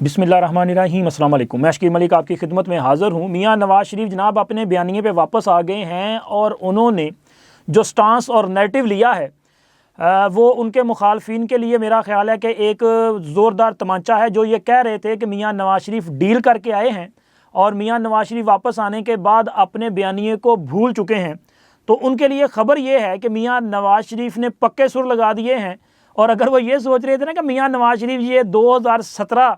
बिस्मिल्लाहिर्रहमानिर्रहीम, अस्सलाम वालेकुम। मैं शकील मलिक आपकी खिदमत में हाज़िर हूँ। मियाँ नवाज़ शरीफ जनाब अपने बयानिए पे वापस आ गए हैं और उन्होंने जो स्टांस और नैरेटिव लिया है वो उनके मुखालफिन के लिए मेरा ख़्याल है कि एक ज़ोरदार तमांचा है। जो ये कह रहे थे कि मियाँ नवाज़ शरीफ डील करके आए हैं और मियाँ नवाज़ शरीफ वापस आने के बाद अपने बयानिए को भूल चुके हैं, तो उनके लिए ख़बर ये है कि मियाँ नवाज़ शरीफ ने पक्के सुर लगा दिए हैं। और अगर वो ये सोच रहे थे ना कि मियाँ नवाज़ शरीफ ये 2017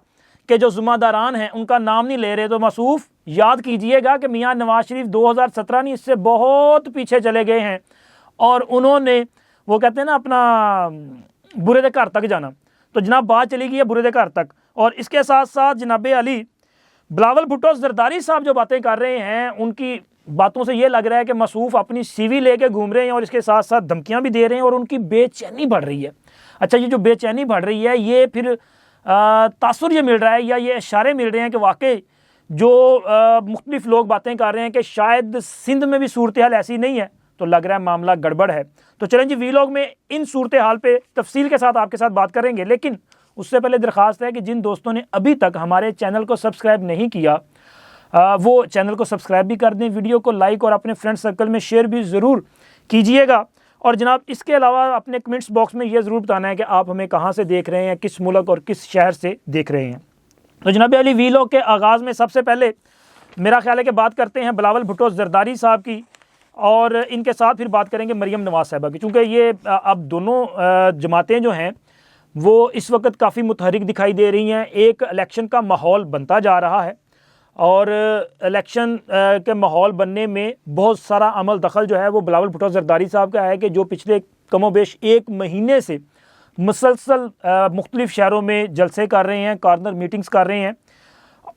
के जो ज़िम्मेदारान हैं उनका नाम नहीं ले रहे, तो मासूफ याद कीजिएगा कि मियाँ नवाज़ शरीफ 2017 नहीं, इससे बहुत पीछे चले गए हैं। और उन्होंने वो कहते हैं ना अपना बुरे दे घर तक जाना, तो जनाब बात चली गई है बुरे दे घर तक। और इसके साथ साथ जनाब अली बिलावल भुट्टो ज़रदारी साहब जो बातें कर रहे हैं, उनकी बातों से ये लग रहा है कि मासूफ अपनी सीवी लेके घूम रहे हैं और इसके साथ साथ धमकियां भी दे रहे हैं और उनकी बेचैनी बढ़ रही है। अच्छा, ये जो बेचैनी बढ़ रही है ये फिर तासुर ये मिल रहा है या ये इशारे मिल रहे हैं कि वाकई जो मुख्तलिफ लोग बातें कर रहे हैं कि शायद सिंध में भी सूरत हाल ऐसी नहीं है, तो लग रहा है मामला गड़बड़ है। तो चलें जी, वीलॉग में इन सूरत हाल पे तफसील के साथ आपके साथ बात करेंगे, लेकिन उससे पहले दरख्वास्त है कि जिन दोस्तों ने अभी तक हमारे चैनल को सब्सक्राइब नहीं किया वो चैनल को सब्सक्राइब भी कर दें, वीडियो को लाइक और अपने फ्रेंड सर्कल में शेयर भी ज़रूर कीजिएगा। और जनाब इसके अलावा अपने कमेंट्स बॉक्स में ये ज़रूर बताना है कि आप हमें कहाँ से देख रहे हैं, किस मुल्क और किस शहर से देख रहे हैं। तो जनाब अली वीलॉग के आगाज़ में सबसे पहले मेरा ख्याल है कि बात करते हैं बिलावल भुट्टो ज़रदारी साहब की, और इनके साथ फिर बात करेंगे मरियम नवाज़ साहिबा की, चूँकि ये अब दोनों जमातें जो हैं वो इस वक्त काफ़ी मुतहरिक दिखाई दे रही हैं। एक इलेक्शन का माहौल बनता जा रहा है और इलेक्शन के माहौल बनने में बहुत सारा अमल दखल जो है वो बिलावल भुट्टो ज़रदारी साहब का है कि जो पिछले कमोबेश एक महीने से मुसलसल मुख्तलिफ शहरों में जलसे कर रहे हैं, कॉर्नर मीटिंग्स कर रहे हैं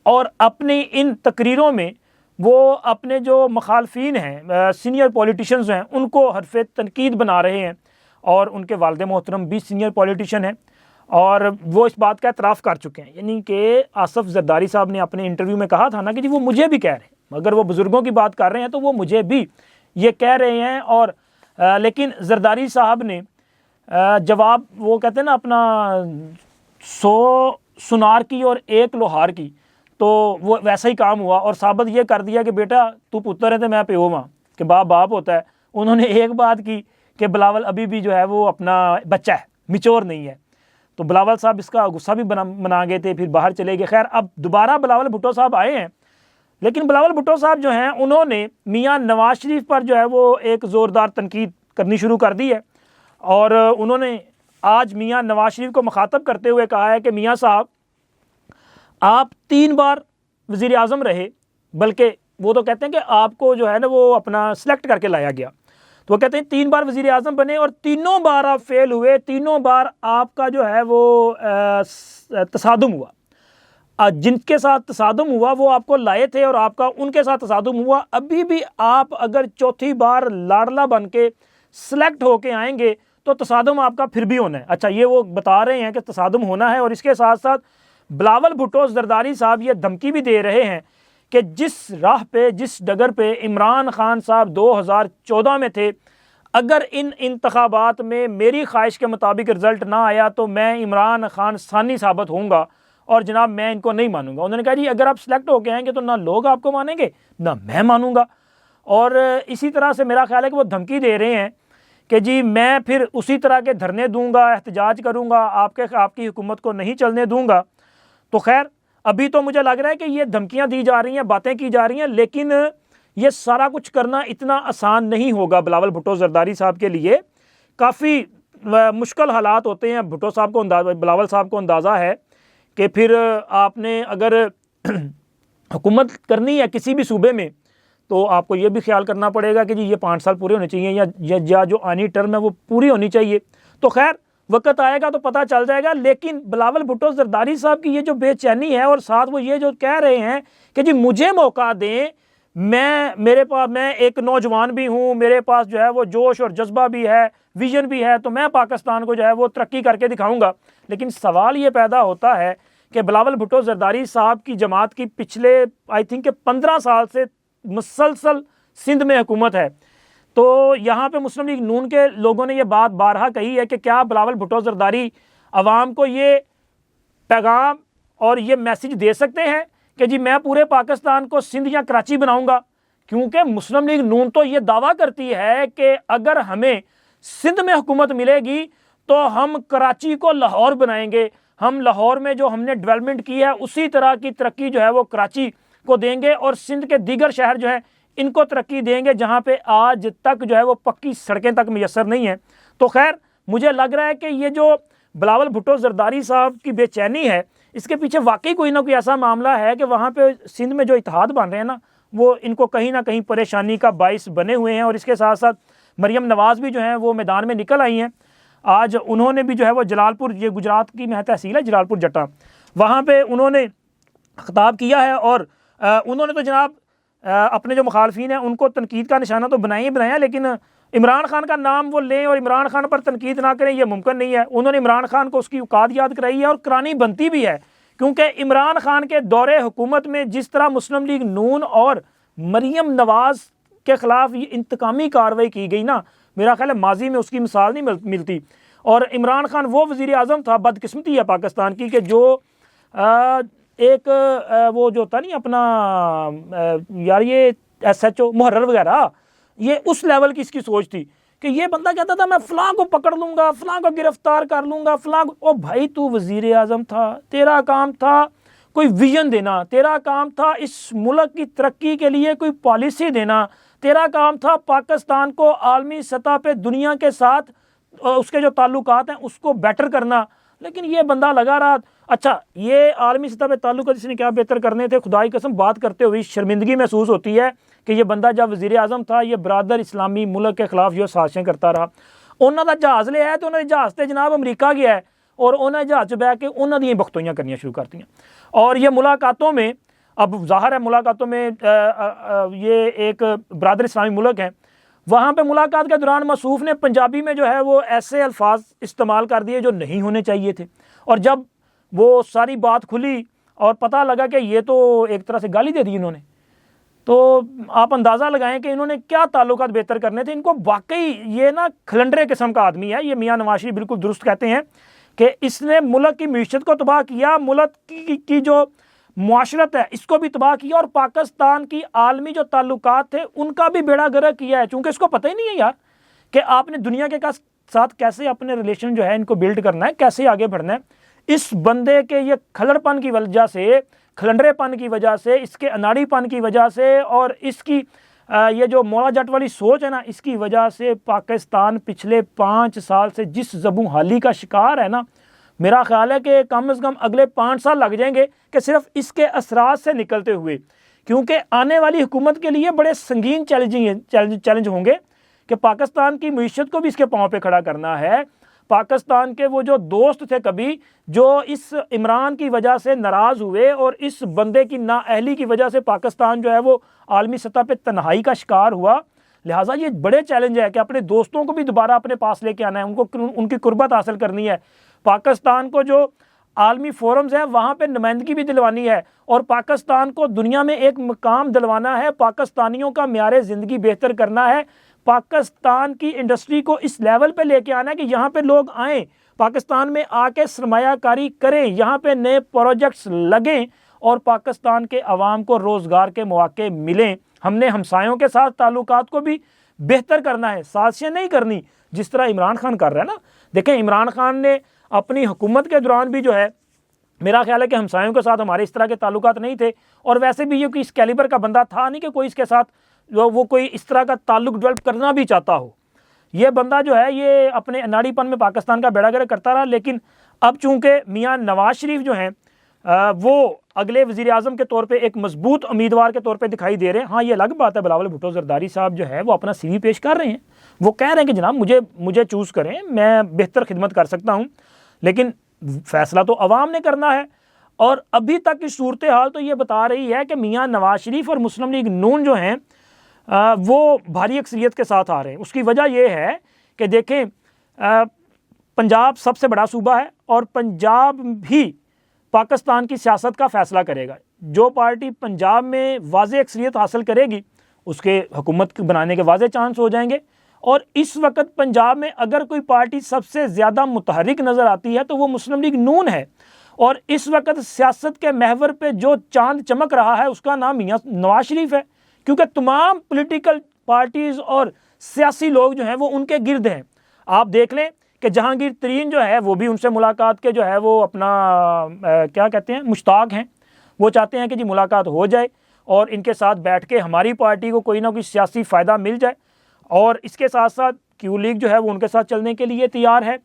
और अपनी इन तकरीरों में वो अपने जो मुखालफिन हैं, सीनियर पॉलिटिशियंस हैं, उनको हरफ तनकीद बना रहे हैं। और उनके वालिद मोहतरम भी सीनियर पॉलिटिशियन हैं और वो इस बात का एतराफ़ कर चुके हैं, यानी कि आसफ़ ज़रदारी साहब ने अपने इंटरव्यू में कहा था ना कि जी वो मुझे भी कह रहे हैं, अगर वो बुज़ुर्गों की बात कर रहे हैं तो वो मुझे भी ये कह रहे हैं। और लेकिन ज़रदारी साहब ने जवाब वो कहते हैं ना अपना 100 सुनार की और 1 लोहार की, तो वो वैसा ही काम हुआ और साबित ये कर दिया कि बेटा तू पुत्र है तो मैं प्यो माँ कि बाप बाप होता है। उन्होंने एक बात की कि बिलावल अभी भी जो है वो अपना बच्चा है, मिच्योर नहीं है, तो बिलावल साहब इसका गुस्सा भी मना गए थे, फिर बाहर चले गए। खैर अब दोबारा बिलावल भुट्टो साहब आए हैं, लेकिन बिलावल भुट्टो साहब जो हैं उन्होंने मियाँ नवाज़ शरीफ पर जो है वो एक ज़ोरदार तनकीद करनी शुरू कर दी है। और उन्होंने आज मियाँ नवाज़ शरीफ को मुखातब करते हुए कहा है कि मियाँ साहब आप 3 बार वज़ीर आज़म रहे, बल्कि वो तो कहते हैं कि आपको जो है ना वो अपना सेलेक्ट करके लाया गया, तो वो कहते हैं 3 बार वज़ीर आज़म बने और तीनों बार आप फेल हुए, तीनों बार आपका जो है वो तसादुम हुआ। जिनके साथ तसादुम हुआ वो आपको लाए थे और आपका उनके साथ तसादुम हुआ। अभी भी आप अगर चौथी बार लाडला बन के सेलेक्ट होके आएंगे तो तसादुम आपका फिर भी होना है। अच्छा, ये वो बता रहे हैं कि तसादुम होना है। और इसके साथ साथ बिलावल भुट्टो ज़रदारी साहब ये धमकी भी दे रहे हैं कि जिस राह पे, जिस डगर पे इमरान खान साहब 2014 में थे, अगर इन इंतखाबात में मेरी ख्वाहिश के मुताबिक रिज़ल्ट ना आया तो मैं इमरान खान सानी साबित होऊंगा और जनाब मैं इनको नहीं मानूंगा। उन्होंने कहा जी अगर आप सेलेक्ट होके आएंगे तो ना लोग आपको मानेंगे ना मैं मानूंगा। और इसी तरह से मेरा ख्याल है कि वो धमकी दे रहे हैं कि जी मैं फिर उसी तरह के धरने दूंगा, एहतजाज करूंगा, आपकी हुकूमत को नहीं चलने दूंगा। तो खैर अभी तो मुझे लग रहा है कि ये धमकियां दी जा रही हैं, बातें की जा रही हैं, लेकिन ये सारा कुछ करना इतना आसान नहीं होगा बिलावल भुट्टो ज़रदारी साहब के लिए। काफ़ी मुश्किल हालात होते हैं। भुट्टो साहब को बिलावल साहब को अंदाज़ा है कि फिर आपने अगर हुकूमत करनी है किसी भी सूबे में तो आपको ये भी ख्याल करना पड़ेगा कि जी ये 5 साल पूरे होने चाहिए या जो आनी टर्म है वो पूरी होनी चाहिए। तो खैर वक्त आएगा तो पता चल जाएगा। लेकिन बिलावल भुट्टो ज़रदारी साहब की ये जो बेचैनी है और साथ वो ये जो कह रहे हैं कि जी मुझे मौका दें, मैं एक नौजवान भी हूँ, मेरे पास जो है वो जोश और जज्बा भी है, विजन भी है, तो मैं पाकिस्तान को जो है वो तरक्की करके दिखाऊंगा। लेकिन सवाल ये पैदा होता है कि बिलावल भुट्टो ज़रदारी साहब की जमात की पिछले आई थिंक 15 साल से मुसलसल सिंध में हुकूमत है, तो यहाँ पे मुस्लिम लीग नून के लोगों ने ये बात बारहा कही है कि क्या बिलावल भुट्टो ज़रदारी अवाम को ये पैगाम और ये मैसेज दे सकते हैं कि जी मैं पूरे पाकिस्तान को सिंध या कराची बनाऊंगा? क्योंकि मुस्लिम लीग नून तो ये दावा करती है कि अगर हमें सिंध में हुकूमत मिलेगी तो हम कराची को लाहौर बनाएंगे, हम लाहौर में जो हमने डेवलपमेंट की है उसी तरह की तरक्की जो है वो कराची को देंगे, और सिंध के दीगर शहर जो है इनको तरक्की देंगे जहाँ पे आज तक जो है वो पक्की सड़कें तक मैसर नहीं है। तो खैर मुझे लग रहा है कि ये जो बिलावल भुट्टो जरदारी साहब की बेचैनी है, इसके पीछे वाकई कोई ना कोई ऐसा मामला है कि वहाँ पे सिंध में जो इत्तेहाद बन रहे हैं ना, वो इनको कहीं ना कहीं परेशानी का बाइस बने हुए हैं। और इसके साथ साथ मरियम नवाज़ भी जो है वो मैदान में निकल आई हैं। आज उन्होंने भी जो है वो जलालपुर, ये गुजरात की महज तहसील है जलालपुर जट्टा, वहाँ पे उन्होंने खिताब किया है और उन्होंने तो जनाब अपने जो मुखालफीन हैं उनको तनकीद का निशाना तो बनाया ही बनाया, लेकिन इमरान खान का नाम वो लें और इमरान खान पर तनकीद ना करें, ये मुमकिन नहीं है। उन्होंने इमरान खान को उसकी औकात याद कराई है और करानी बनती भी है, क्योंकि इमरान खान के दौरे हुकूमत में जिस तरह मुस्लिम लीग नून और मरियम नवाज़ के ख़िलाफ़ ये इंतकामी कार्रवाई की गई ना, मेरा ख्याल है माजी में उसकी मिसाल नहीं मिलती। और इमरान खान वो वज़ीर आज़म था, बदकिस्मती है पाकिस्तान की, कि जो एक वो जो होता नहीं अपना यार ये SHO मुहर्रर वगैरह, ये उस लेवल की इसकी सोच थी कि ये बंदा कहता था मैं फ़लाँ को पकड़ लूँगा, फ़लाँ को गिरफ्तार कर लूँगा, फ़लाँ को। ओ भाई तू वज़ीर आज़म था, तेरा काम था कोई विजन देना, तेरा काम था इस मुल्क की तरक्की के लिए कोई पॉलिसी देना, तेरा काम था पाकिस्तान को आलमी सतह पे दुनिया के साथ उसके जो ताल्लुकात हैं उसको बेटर करना। लेकिन ये बंदा लगा रहा। अच्छा, ये आलमी सतह पे ताल्लुकात इसने क्या बेहतर करने थे? खुदाई कसम बात करते हुए शर्मिंदगी महसूस होती है कि ये बंदा जब वज़ीर आज़म था ये बरादर इस्लामी मुल्क के खिलाफ जो साजिशें करता रहा। उन्होंने जहाज़ लिया है तो उन्होंने जहाज़ से जनाब अमरीका गया है और उन्होंने जहाज़ बह के उन्होंने बख्तोइयाँ करनियाँ शुरू करती हैं। और ये मुलाकातों में, अब ज़ाहिर है मुलाकातों में ये एक बरादर इस्लामी मुल्क है, वहाँ पे मुलाकात के दौरान मसूफ़ ने पंजाबी में जो है वो ऐसे अल्फाज इस्तेमाल कर दिए जो नहीं होने चाहिए थे। और जब वो सारी बात खुली और पता लगा कि ये तो एक तरह से गाली दे दी इन्होंने, तो आप अंदाज़ा लगाएं कि इन्होंने क्या ताल्लुकात बेहतर करने थे। इनको वाकई ये ना खलंडरे किस्म का आदमी है। ये मियाँ नवाज शरीफ बिल्कुल दुरुस्त कहते हैं कि इसने मुल्क की मीशत को तबाह किया, मुल्क की जो मुआशरत है इसको भी तबाह किया, और पाकिस्तान की आलमी जो ताल्लुकात थे उनका भी बेड़ा गर्क किया है। चूँकि इसको पता ही नहीं है यार कि आपने दुनिया के साथ कैसे अपने रिलेशन जो है इनको बिल्ड करना है, कैसे आगे बढ़ना है। इस बंदे के ये खलड़पन की वजह से, खलंडरेपन की वजह से, इसके अनाड़ीपन की वजह से और इसकी ये जो मौला जट वाली सोच है ना, इसकी वजह से पाकिस्तान पिछले 5 साल से जिस ज़बू हाली का शिकार है ना, मेरा ख्याल है कि कम से कम अगले 5 साल लग जाएंगे कि सिर्फ इसके असरात से निकलते हुए, क्योंकि आने वाली हुकूमत के लिए बड़े संगीन चैलेंज होंगे कि पाकिस्तान की मीशत को भी इसके पाँव पे खड़ा करना है। पाकिस्तान के वो जो दोस्त थे कभी, जो इस इमरान की वजह से नाराज़ हुए और इस बंदे की नाअहली की वजह से पाकिस्तान जो है वो आलमी सतह पे तन्हाई का शिकार हुआ। लिहाजा ये बड़े चैलेंज है कि अपने दोस्तों को भी दोबारा अपने पास लेके आना है, उनको उनकी कुर्बत हासिल करनी है, पाकिस्तान को जो आलमी फोरम्स हैं वहाँ पे नुमाइंदगी भी दिलवानी है और पाकिस्तान को दुनिया में एक मकाम दिलवाना है, पाकिस्तानियों का म्यार ज़िंदगी बेहतर करना है, पाकिस्तान की इंडस्ट्री को इस लेवल पे लेके आना है कि यहाँ पे लोग आएँ, पाकिस्तान में आके सरमायाकारी करें, यहाँ पे नए प्रोजेक्ट्स लगें और पाकिस्तान के अवाम को रोज़गार के मौके मिलें। हमने हमसायों के साथ ताल्लुकात को भी बेहतर करना है, साजिशें नहीं करनी जिस तरह इमरान खान कर रहा है ना। देखें, इमरान खान ने अपनी हुकूमत के दौरान भी जो है, मेरा ख्याल है कि हमसायों के साथ हमारे इस तरह के ताल्लुकात नहीं थे, और वैसे भी ये कोई इस कैलिबर का बंदा था नहीं कि कोई इसके साथ वो कोई इस तरह का ताल्लुक डेवलप करना भी चाहता हो। ये बंदा जो है ये अपने अनाड़ीपन में पाकिस्तान का बेड़ा गर्क करता रहा। लेकिन अब चूँकि मियाँ नवाज शरीफ जो हैं वो अगले वज़ीर आज़म के तौर पे एक मजबूत उम्मीदवार के तौर पे दिखाई दे रहे हैं। हाँ, ये अलग बात है, बिलावल भुट्टो जरदारी साहब जो है वो अपना CV पेश कर रहे हैं, वो कह रहे हैं कि जनाब मुझे चूज़ करें, मैं बेहतर खिदमत कर सकता हूँ, लेकिन फ़ैसला तो अवाम ने करना है। और अभी तक की सूरत हाल तो ये बता रही है कि मियाँ नवाज शरीफ और मुस्लिम लीग नून जो हैं वो भारी अक्सरियत के साथ आ रहे हैं। उसकी वजह यह है कि देखें, पंजाब सबसे बड़ा सूबा है और पंजाब भी पाकिस्तान की सियासत का फ़ैसला करेगा। जो पार्टी पंजाब में वाज़े अक्सरियत हासिल करेगी उसके हुकूमत बनाने के वाज़े चांस हो जाएंगे। और इस वक्त पंजाब में अगर कोई पार्टी सबसे ज़्यादा मुतहरिक नज़र आती है तो वो मुस्लिम लीग नून है। और इस वक्त सियासत के महवर पे जो चांद चमक रहा है उसका नाम मियां नवाज शरीफ है, क्योंकि तमाम पॉलिटिकल पार्टीज़ और सियासी लोग जो हैं वो उनके गिर्द हैं। आप देख लें कि जहांगीर तरीन जो है वो भी उनसे मुलाकात के जो है वो अपना क्या कहते हैं मुश्ताक हैं। वो चाहते हैं कि जी मुलाकात हो जाए और इनके साथ बैठ के हमारी पार्टी को कोई ना कोई सियासी फ़ायदा मिल जाए, और इसके साथ साथ क्यू लीग जो है वो उनके साथ चलने के लिए तैयार है।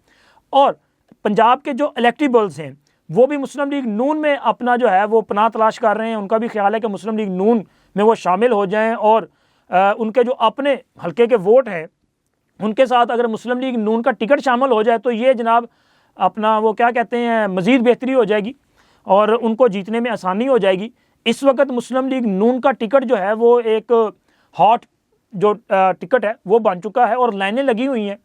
और पंजाब के जो इलेक्टेबल्स हैं वो भी मुस्लिम लीग नून में अपना जो है वो पनाह तलाश कर रहे हैं। उनका भी ख्याल है कि मुस्लिम लीग नून में वो शामिल हो जाएं और उनके जो अपने हल्के के वोट हैं उनके साथ अगर मुस्लिम लीग नून का टिकट शामिल हो जाए तो ये जनाब अपना वो क्या कहते हैं मज़ीद बेहतरी हो जाएगी और उनको जीतने में आसानी हो जाएगी। इस वक्त मुस्लिम लीग नून का टिकट जो है वो एक हॉट जो टिकट है वो बन चुका है और लाइनें लगी हुई हैं।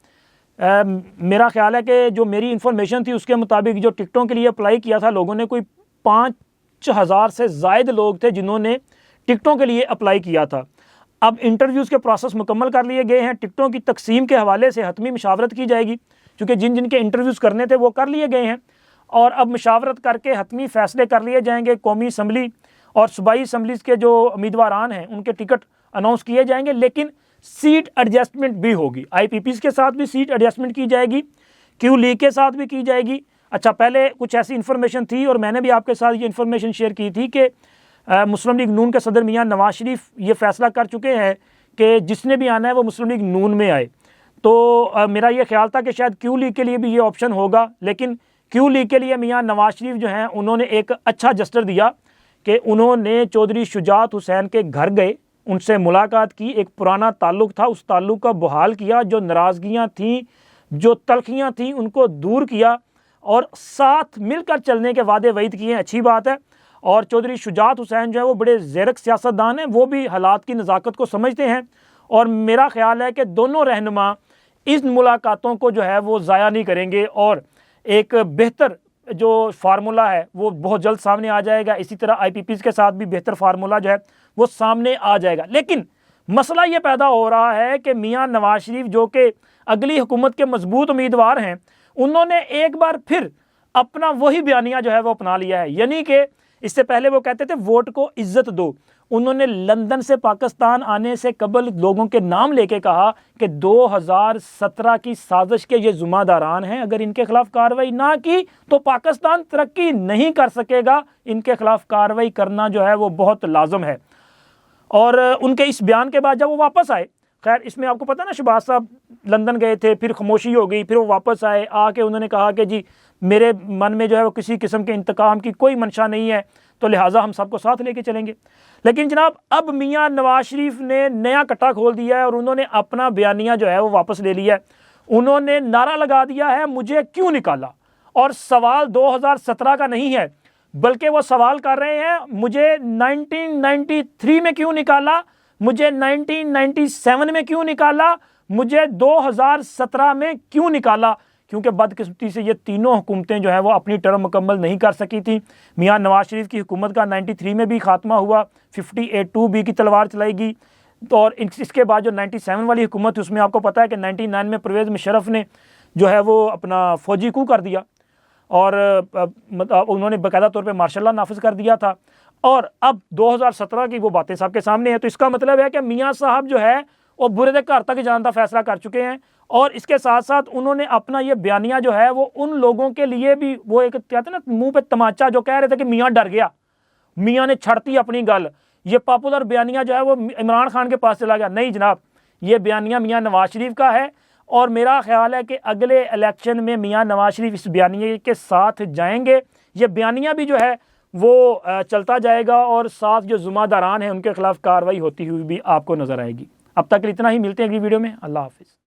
मेरा ख्याल है कि जो मेरी इन्फॉर्मेशन थी उसके मुताबिक जो टिकटों के लिए अप्लाई किया था लोगों ने, कोई 5,000 से ज़ायद लोग थे जिन्होंने टिकटों के लिए अप्लाई किया था। अब इंटरव्यूज़ के प्रोसेस मुकम्मल कर लिए गए हैं। टिकटों की तकसीम के हवाले से हतमी मशावरत की जाएगी, क्योंकि जिन जिन के इंटरव्यूज़ करने थे वो कर लिए गए हैं और अब मशावरत करके हतमी फ़ैसले कर लिए जाएंगे। कौमी असम्बली और सूबाई असम्बलीज़ के जो उम्मीदवारान हैं उनके टिकट अनाउंस किए जाएंगे, लेकिन सीट एडजस्टमेंट भी होगी। IPPs के साथ भी सीट एडजस्टमेंट की जाएगी, क्यू लीग के साथ भी की जाएगी। अच्छा, पहले कुछ ऐसी इन्फॉर्मेशन थी और मैंने भी आपके साथ ये इन्फॉर्मेशन शेयर की थी कि मुस्लिम लीग नून के सदर मियां नवाज शरीफ ये फ़ैसला कर चुके हैं कि जिसने भी आना है वो मुस्लिम लीग नून में आए। तो मेरा ये ख्याल था कि शायद क्यू लीग के लिए भी ये ऑप्शन होगा, लेकिन क्यू लीग के लिए मियां नवाज शरीफ जो हैं उन्होंने एक अच्छा जस्टर दिया कि उन्होंने चौधरी शुजात हुसैन के घर गए, उनसे मुलाकात की, एक पुराना ताल्लुक़ था उस ताल्लुक़ का बहाल किया, जो नाराज़गियाँ थीं जो तलखियाँ थीं उनको दूर किया और साथ मिलकर चलने के वादे वईद किए। अच्छी बात है। और चौधरी शुजात हुसैन जो है वो बड़े ज़ेरक सियासतदान हैं, वो भी हालात की नज़ाकत को समझते हैं और मेरा ख्याल है कि दोनों रहनुमा इन मुलाकातों को जो है वो ज़ाया नहीं करेंगे और एक बेहतर जो फार्मूला है वो बहुत जल्द सामने आ जाएगा। इसी तरह IPPs के साथ भी बेहतर फार्मूला जो है वो सामने आ जाएगा। लेकिन मसला ये पैदा हो रहा है कि मियां नवाज शरीफ जो कि अगली हुकूमत के मजबूत उम्मीदवार हैं, उन्होंने एक बार फिर अपना वही बयानिया जो है वो अपना लिया है। यानी कि इससे पहले वो कहते थे वोट को इज्जत दो, उन्होंने लंदन से पाकिस्तान आने से कबल लोगों के नाम लेके कहा कि 2017 की साजिश के ये जुम्मेदारान हैं, अगर इनके खिलाफ कार्रवाई ना की तो पाकिस्तान तरक्की नहीं कर सकेगा, इनके खिलाफ कार्रवाई करना जो है वो बहुत लाजम है। और उनके इस बयान के बाद जब वो वापस आए, खैर इसमें आपको पता ना शहबाज साहब लंदन गए थे, फिर खामोशी हो गई, फिर वो वापस आए, आके उन्होंने कहा कि जी मेरे मन में जो है वो किसी किस्म के इंतकाम की कोई मंशा नहीं है, तो लिहाजा हम सबको साथ लेके चलेंगे। लेकिन जनाब अब मियां नवाज शरीफ ने नया कट्टा खोल दिया है और उन्होंने अपना बयानिया जो है वो वापस ले लिया है। उन्होंने नारा लगा दिया है मुझे क्यों निकाला, और सवाल 2017 का नहीं है बल्कि वो सवाल कर रहे हैं मुझे 1993 में क्यों निकाला, मुझे 1997 में क्यों निकाला, मुझे 2017 में क्यों निकाला, क्योंकि बदकिस्मती से ये तीनों हुकूमतें जो है वो अपनी टर्म मुकम्मल नहीं कर सकी थी। मियां नवाज शरीफ की हुकूमत का 93 में भी खात्मा हुआ, 58(2)B की तलवार चलाई गई, तो और इसके बाद जो 97 वाली हुकूमत थी उसमें आपको पता है कि 99 में परवेज़ मुशर्रफ ने जो है वो अपना फ़ौजी कू कर दिया और उन्होंने बाकायदा तौर पर मार्शल लॉ नाफिज कर दिया था। और अब 2017 की वो बातें सबके सामने हैं। तो इसका मतलब है कि मियाँ साहब जो है वो बुरे दे घर तक जाने का फैसला कर चुके हैं और इसके साथ साथ उन्होंने अपना ये बयानिया जो है वो उन लोगों के लिए भी, वो एक कहते हैं ना मुंह पे तमाचा, जो कह रहे थे कि मियाँ डर गया, मियाँ ने छड़ती अपनी गल, ये पॉपुलर बयानिया जो है वो इमरान खान के पास चला गया। नहीं जनाब, ये बयानिया मियाँ नवाज शरीफ का है और मेरा ख्याल है कि अगले इलेक्शन में मियाँ नवाज शरीफ इस बयानिए के साथ जाएंगे। ये बयानिया भी जो है वो चलता जाएगा और साथ जो जुम्मेदारान हैं उनके खिलाफ कार्रवाई होती हुई भी आपको नजर आएगी। अब तक इतना ही, मिलते हैं अगली वीडियो में। अल्लाह हाफिज़।